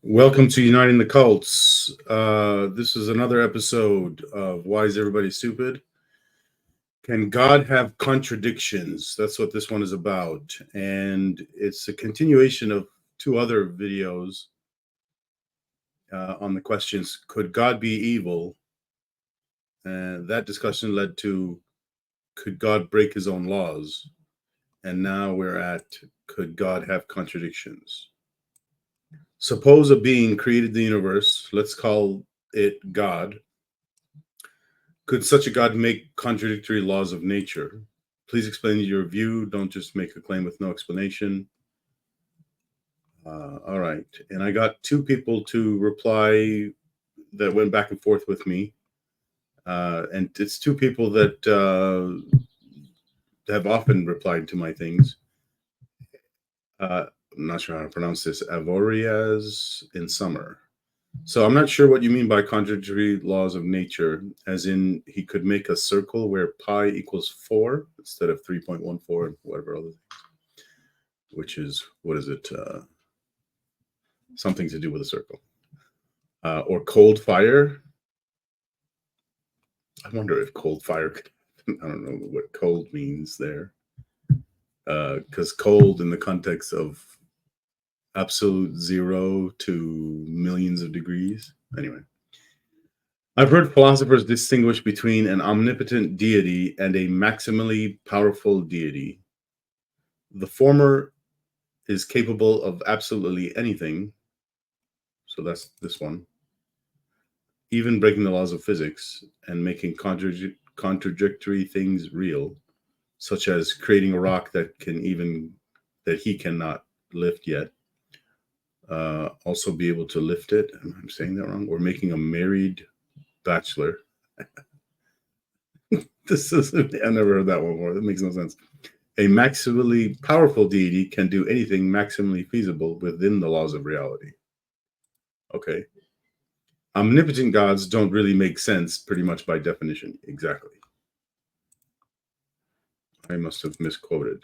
Welcome to Uniting the Cults. This is another episode of Why is Everybody Stupid? Can God have contradictions? That's what this one is about. And it's a continuation of two other videos on the questions, could God be evil? And that discussion led to, could God break his own laws? And now we're at, could God have contradictions? Suppose a being created the universe, let's call it God. Could such a God make contradictory laws of nature? Please explain your view. Don't just make a claim with no explanation. All right. And I got two people to reply that went back and forth with me. And it's two people that have often replied to my things. I'm not sure how to pronounce this. Avoriaz in summer. So I'm not sure what you mean by contradictory laws of nature, as in he could make a circle where pi equals 4 instead of 3.14 and whatever other thing, which is, what is it? Something to do with a circle. Or cold fire. I wonder if cold fire could, I don't know what cold means there. Because cold in the context of absolute 0 to millions of degrees. Anyway. I've heard philosophers distinguish between an omnipotent deity and a maximally powerful deity. The former is capable of absolutely anything, so that's this one, even breaking the laws of physics and making contradictory things real, such as creating a rock that he cannot lift yet. Also be able to lift it. I'm saying that wrong. Or making a married bachelor. I've never heard that one before. That makes no sense. A maximally powerful deity can do anything maximally feasible within the laws of reality. Okay. Omnipotent gods don't really make sense pretty much by definition. Exactly. I must have misquoted.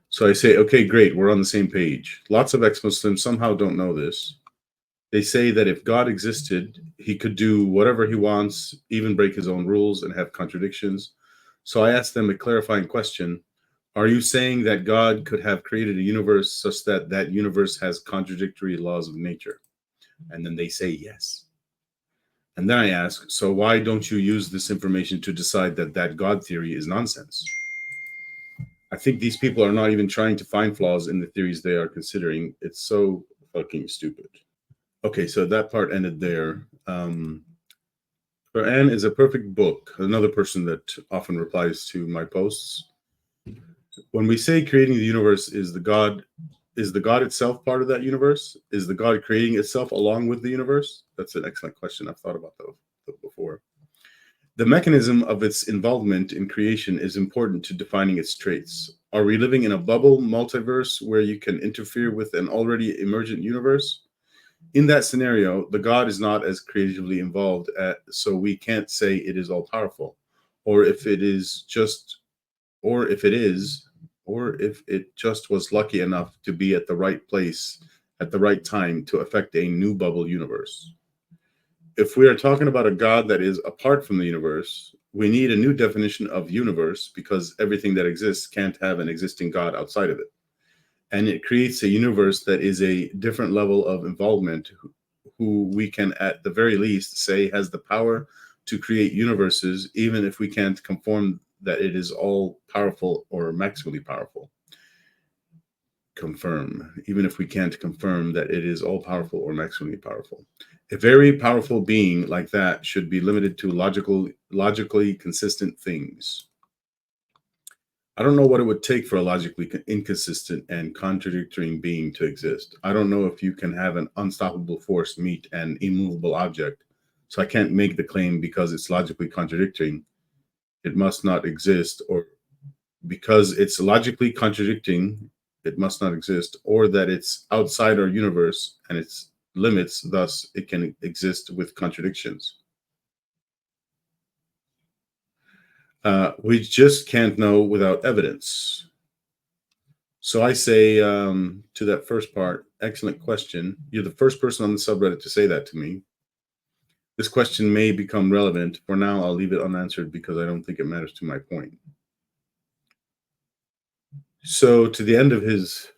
So I say, okay, great, we're on the same page. Lots of ex-Muslims somehow don't know this. They say that if God existed, he could do whatever he wants, even break his own rules and have contradictions. So I asked them a clarifying question. Are you saying that God could have created a universe such that that universe has contradictory laws of nature? And then they say yes. And then I ask, so why don't you use this information to decide that that God theory is nonsense? I think these people are not even trying to find flaws in the theories they are considering. It's so fucking stupid. Okay, so that part ended there. Quran is a perfect book. Another person that often replies to my posts. When we say creating the universe, is the God itself part of that universe? Is the God creating itself along with the universe? That's an excellent question. I've thought about that before. The mechanism of its involvement in creation is important to defining its traits. Are we living in a bubble multiverse where you can interfere with an already emergent universe? In that scenario, the God is not as creatively involved, so we can't say it is all powerful. Or if it just was lucky enough to be at the right place at the right time to affect a new bubble universe. If we are talking about a God that is apart from the universe, we need a new definition of universe because everything that exists can't have an existing God outside of it. And it creates a universe that is a different level of involvement, who we can at the very least say has the power to create universes, even if we can't confirm that it is all powerful or maximally powerful. Even if we can't confirm that it is all powerful or maximally powerful. A very powerful being like that should be limited to logically consistent things. I don't know what it would take for a logically inconsistent and contradictory being to exist. I don't know if you can have an unstoppable force meet an immovable object. So I can't make the claim because it's logically contradicting, it must not exist, or because it's logically contradicting, it must not exist, or that it's outside our universe and its limits, thus it can exist with contradictions. We just can't know without evidence. So I say to that first part, excellent question. You're the first person on the subreddit to say that to me. This question may become relevant. For now, I'll leave it unanswered because I don't think it matters to my point. So to the end of his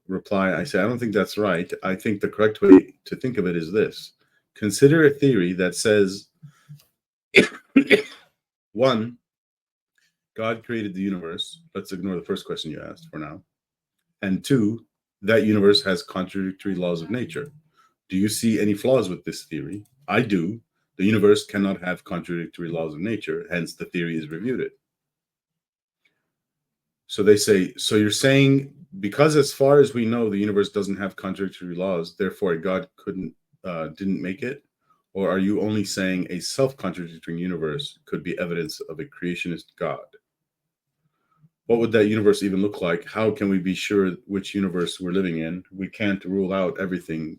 reply, I say, I don't think that's right. I think the correct way to think of it is this. Consider a theory that says, one, God created the universe. Let's ignore the first question you asked for now. And two, that universe has contradictory laws of nature. Do you see any flaws with this theory? I do. The universe cannot have contradictory laws of nature, hence the theory is refuted. So they say, so you're saying because as far as we know, the universe doesn't have contradictory laws, therefore God didn't make it? Or are you only saying a self-contradicting universe could be evidence of a creationist God? What would that universe even look like? How can we be sure which universe we're living in? We can't rule out everything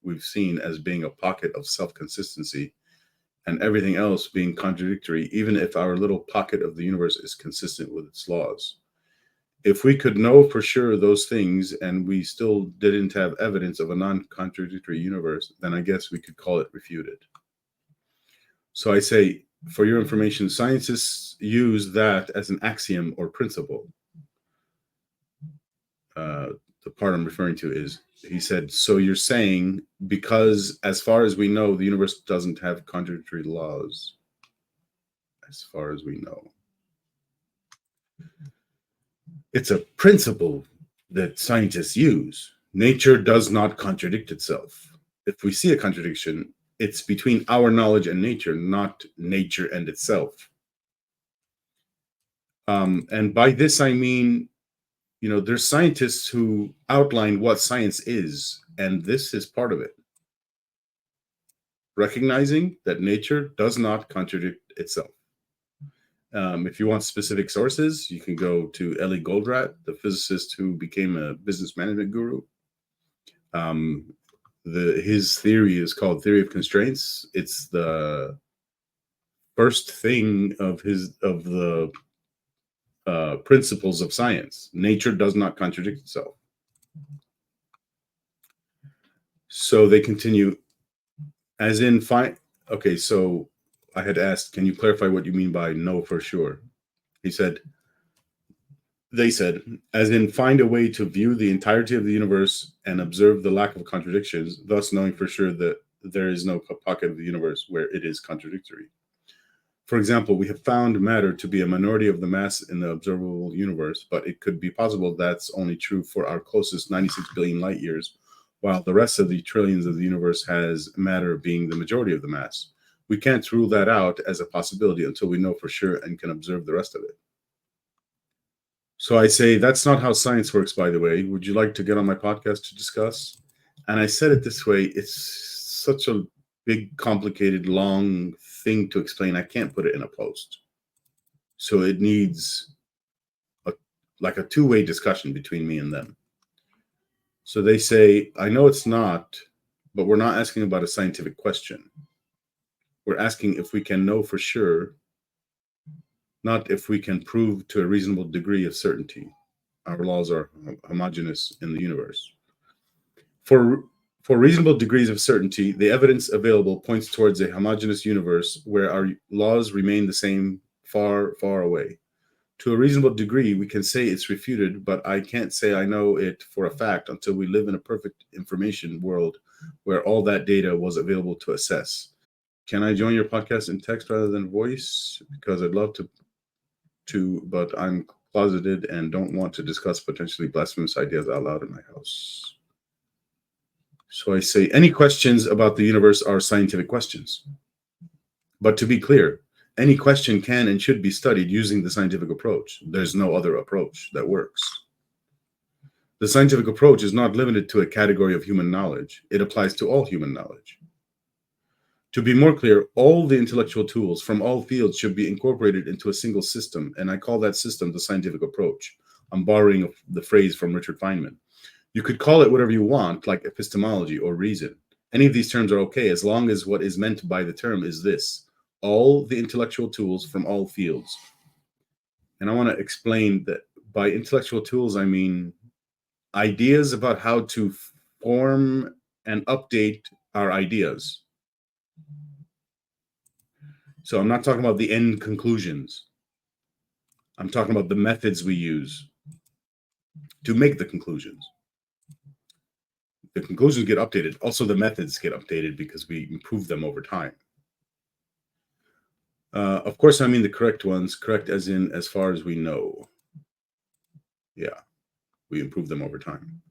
we've seen as being a pocket of self-consistency and everything else being contradictory, even if our little pocket of the universe is consistent with its laws. If we could know for sure those things and we still didn't have evidence of a non-contradictory universe, then I guess we could call it refuted. So I say, for your information, scientists use that as an axiom or principle. The part I'm referring to is, he said, so you're saying because as far as we know, the universe doesn't have contradictory laws, as far as we know. It's a principle that scientists use. Nature does not contradict itself. If we see a contradiction, it's between our knowledge and nature, not nature and itself. And by this, I mean, there's scientists who outline what science is, and this is part of it. Recognizing that nature does not contradict itself. If you want specific sources, you can go to Ellie Goldratt, the physicist who became a business management guru. His theory is called theory of constraints. It's the first thing of the principles of science. Nature does not contradict itself. So they continue, as in fine. Okay, so I had asked, can you clarify what you mean by no for sure? They said, as in find a way to view the entirety of the universe and observe the lack of contradictions, thus knowing for sure that there is no pocket of the universe where it is contradictory. For example, we have found matter to be a minority of the mass in the observable universe, but it could be possible that's only true for our closest 96 billion light years, while the rest of the trillions of the universe has matter being the majority of the mass. We can't rule that out as a possibility until we know for sure and can observe the rest of it. So I say, that's not how science works, by the way. Would you like to get on my podcast to discuss? And I said it this way, it's such a big, complicated, long thing to explain. I can't put it in a post. So it needs like a two-way discussion between me and them. So they say, I know it's not, but we're not asking about a scientific question. We're asking if we can know for sure, not if we can prove to a reasonable degree of certainty. Our laws are homogeneous in the universe. For reasonable degrees of certainty, the evidence available points towards a homogeneous universe where our laws remain the same far, far away. To a reasonable degree, we can say it's refuted, but I can't say I know it for a fact until we live in a perfect information world where all that data was available to assess. Can I join your podcast in text rather than voice? Because I'd love to, but I'm closeted and don't want to discuss potentially blasphemous ideas out loud in my house. So I say, any questions about the universe are scientific questions. But to be clear, any question can and should be studied using the scientific approach. There's no other approach that works. The scientific approach is not limited to a category of human knowledge. It applies to all human knowledge. To be more clear, all the intellectual tools from all fields should be incorporated into a single system, and I call that system the scientific approach. I'm borrowing the phrase from Richard Feynman. You could call it whatever you want, like epistemology or reason. Any of these terms are okay, as long as what is meant by the term is this: all the intellectual tools from all fields. And I want to explain that By intellectual tools, I mean ideas about how to form and update our ideas. So I'm not talking about the end conclusions. I'm talking about the methods we use to make the conclusions. The conclusions get updated. Also, the methods get updated because we improve them over time. Of course, I mean the correct ones, correct as in as far as we know. Yeah, we improve them over time.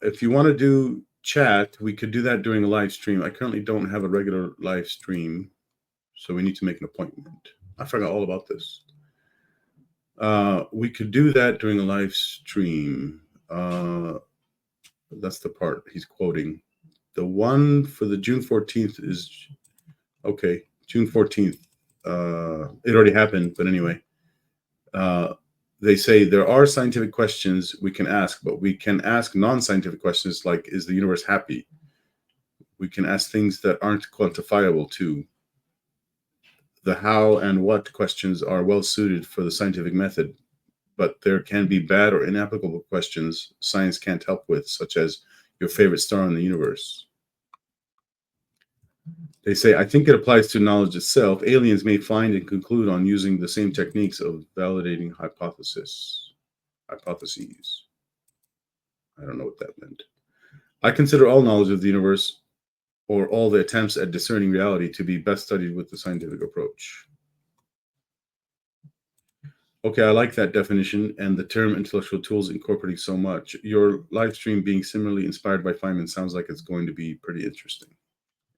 If you want to do chat, we could do that during a live stream. I currently don't have a regular live stream, so we need to make an appointment. I forgot all about this. We could do that during a live stream. That's the part he's quoting. The one for the June 14th is okay. June 14th. It already happened, but anyway. They say there are scientific questions we can ask, but we can ask non-scientific questions like, is the universe happy? We can ask things that aren't quantifiable too. The how and what questions are well suited for the scientific method, but there can be bad or inapplicable questions science can't help with, such as your favorite star in the universe. They say, I think it applies to knowledge itself. Aliens may find and conclude on using the same techniques of validating hypotheses. I don't know what that meant. I consider all knowledge of the universe or all the attempts at discerning reality to be best studied with the scientific approach. Okay, I like that definition and the term intellectual tools incorporating so much. Your live stream being similarly inspired by Feynman sounds like it's going to be pretty interesting.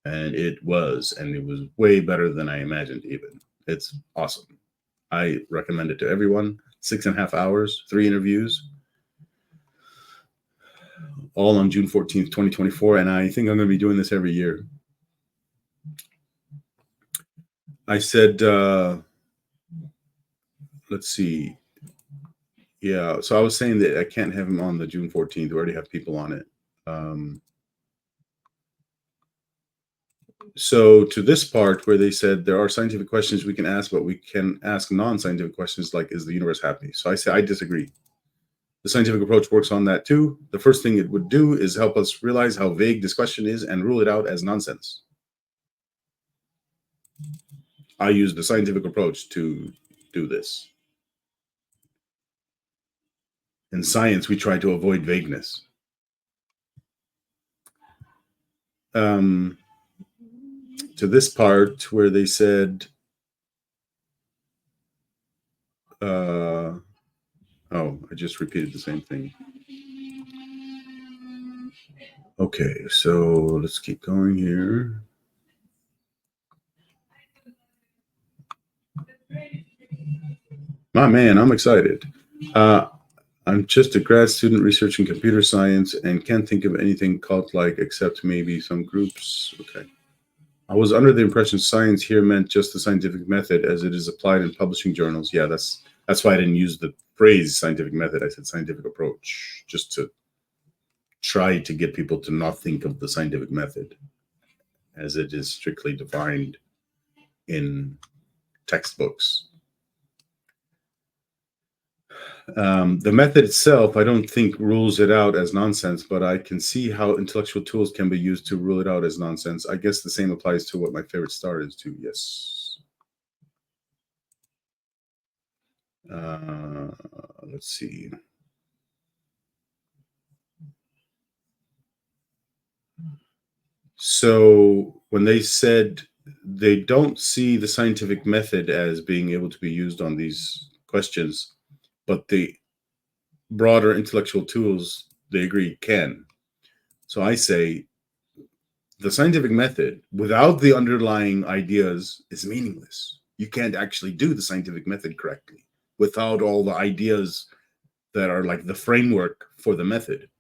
And it was way better than I imagined even. It's awesome. I recommend it to everyone. 6.5 hours, 3 interviews, all on June 14th, 2024. And I think I'm going to be doing this every year. I said, let's see. Yeah, so I was saying that I can't have him on the June 14th. We already have people on it. So to this part where they said there are scientific questions we can ask, but we can ask non-scientific questions like, is the universe happy? So I say I disagree. The scientific approach works on that too. The first thing it would do is help us realize how vague this question is and rule it out as nonsense. I use the scientific approach to do this. In science, we try to avoid vagueness. To this part where they said, oh, I just repeated the same thing. Okay, so let's keep going here. My man, I'm excited. I'm just a grad student researching computer science and can't think of anything cult-like except maybe some groups. Okay. I was under the impression science here meant just the scientific method as it is applied in publishing journals. Yeah, that's why I didn't use the phrase scientific method. I said scientific approach, just to try to get people to not think of the scientific method as it is strictly defined in textbooks. The method itself, I don't think rules it out as nonsense, but I can see how intellectual tools can be used to rule it out as nonsense. I guess the same applies to what my favorite star is too. Yes. Let's see. So when they said they don't see the scientific method as being able to be used on these questions, but the broader intellectual tools, they agree, can. So I say the scientific method without the underlying ideas is meaningless. You can't actually do the scientific method correctly without all the ideas that are like the framework for the method.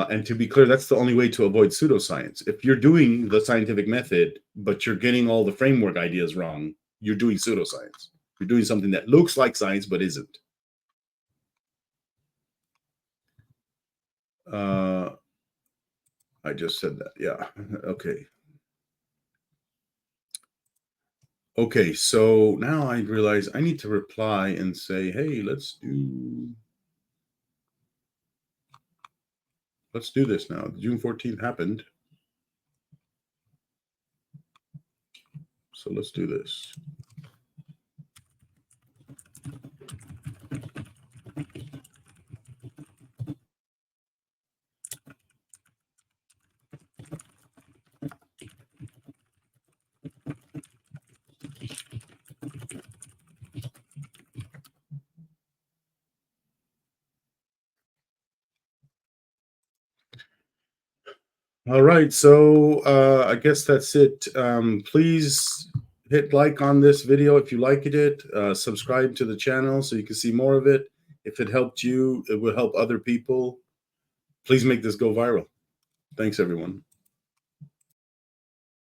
And to be clear, that's the only way to avoid pseudoscience. If you're doing the scientific method, but you're getting all the framework ideas wrong, you're doing pseudoscience. You're doing something that looks like science, but isn't. I just said that. Yeah. Okay. Okay, so now I realize I need to reply and say, hey, let's do this now. June 14th happened. So let's do this. All right, so I guess that's it. Please hit like on this video if you liked it. Subscribe to the channel so you can see more of it. If it helped you, it will help other people. Please make this go viral. Thanks, everyone.